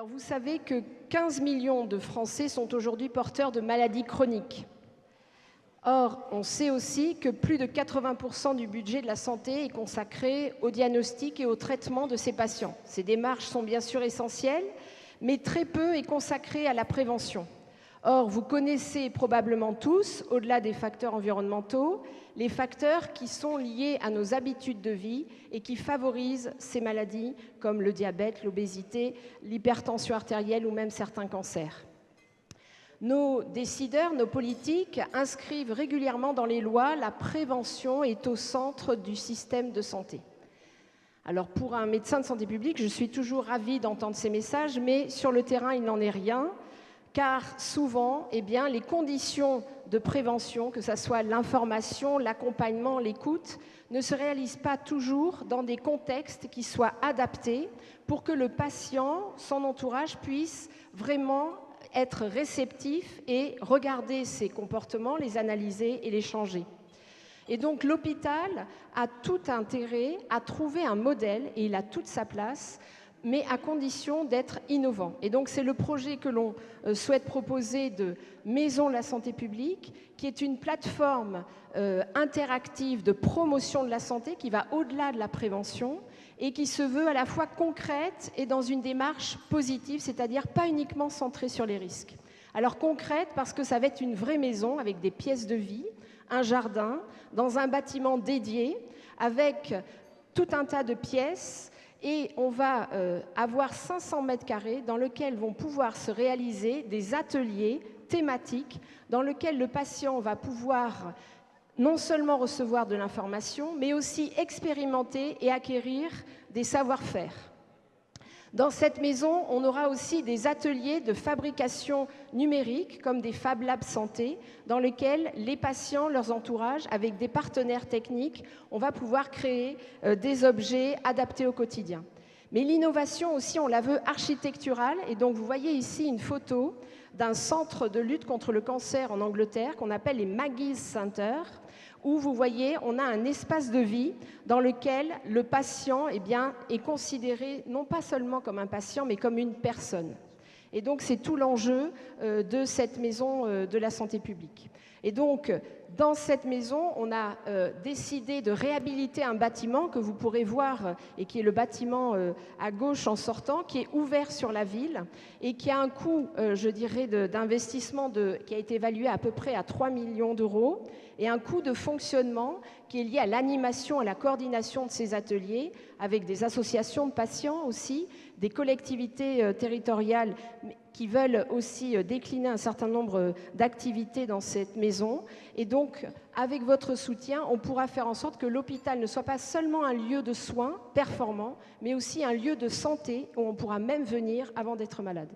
Alors vous savez que 15 millions de Français sont aujourd'hui porteurs de maladies chroniques. Or, on sait aussi que plus de 80% du budget de la santé est consacré au diagnostic et au traitement de ces patients. Ces démarches sont bien sûr essentielles, mais très peu est consacré à la prévention. Or, vous connaissez probablement tous, au-delà des facteurs environnementaux, les facteurs qui sont liés à nos habitudes de vie et qui favorisent ces maladies comme le diabète, l'obésité, l'hypertension artérielle ou même certains cancers. Nos décideurs, nos politiques inscrivent régulièrement dans les lois la prévention est au centre du système de santé. Alors pour un médecin de santé publique, je suis toujours ravie d'entendre ces messages, mais sur le terrain, il n'en est rien. Car souvent, les conditions de prévention, que ce soit l'information, l'accompagnement, l'écoute, ne se réalisent pas toujours dans des contextes qui soient adaptés pour que le patient, son entourage, puisse vraiment être réceptif et regarder ses comportements, les analyser et les changer. Et donc l'hôpital a tout intérêt à trouver un modèle, et il a toute sa place, mais à condition d'être innovant. Et donc c'est le projet que l'on souhaite proposer de Maison de la santé publique, qui est une plateforme interactive de promotion de la santé qui va au-delà de la prévention et qui se veut à la fois concrète et dans une démarche positive, c'est-à-dire pas uniquement centrée sur les risques. Alors concrète parce que ça va être une vraie maison avec des pièces de vie, un jardin, dans un bâtiment dédié, avec tout un tas de pièces. Et on va avoir 500 mètres carrés dans lesquels vont pouvoir se réaliser des ateliers thématiques dans lesquels le patient va pouvoir non seulement recevoir de l'information, mais aussi expérimenter et acquérir des savoir-faire. Dans cette maison, on aura aussi des ateliers de fabrication numérique, comme des Fab Labs Santé, dans lesquels les patients, leurs entourages, avec des partenaires techniques, on va pouvoir créer des objets adaptés au quotidien. Mais l'innovation aussi, on la veut architecturale, et donc vous voyez ici une photo d'un centre de lutte contre le cancer en Angleterre, qu'on appelle les Maggie's Center, où vous voyez, on a un espace de vie dans lequel le patient est considéré non pas seulement comme un patient, mais comme une personne. Et donc, c'est tout l'enjeu de cette maison de la santé publique. Et donc, dans cette maison, on a décidé de réhabiliter un bâtiment que vous pourrez voir et qui est le bâtiment à gauche en sortant, qui est ouvert sur la ville et qui a un coût, je dirais, d'investissement qui a été évalué à peu près à 3 millions d'euros et un coût de fonctionnement qui est lié à l'animation, à la coordination de ces ateliers avec des associations de patients aussi, des collectivités territoriales qui veulent aussi décliner un certain nombre d'activités dans cette maison. Et donc, avec votre soutien, on pourra faire en sorte que l'hôpital ne soit pas seulement un lieu de soins performant, mais aussi un lieu de santé où on pourra même venir avant d'être malade.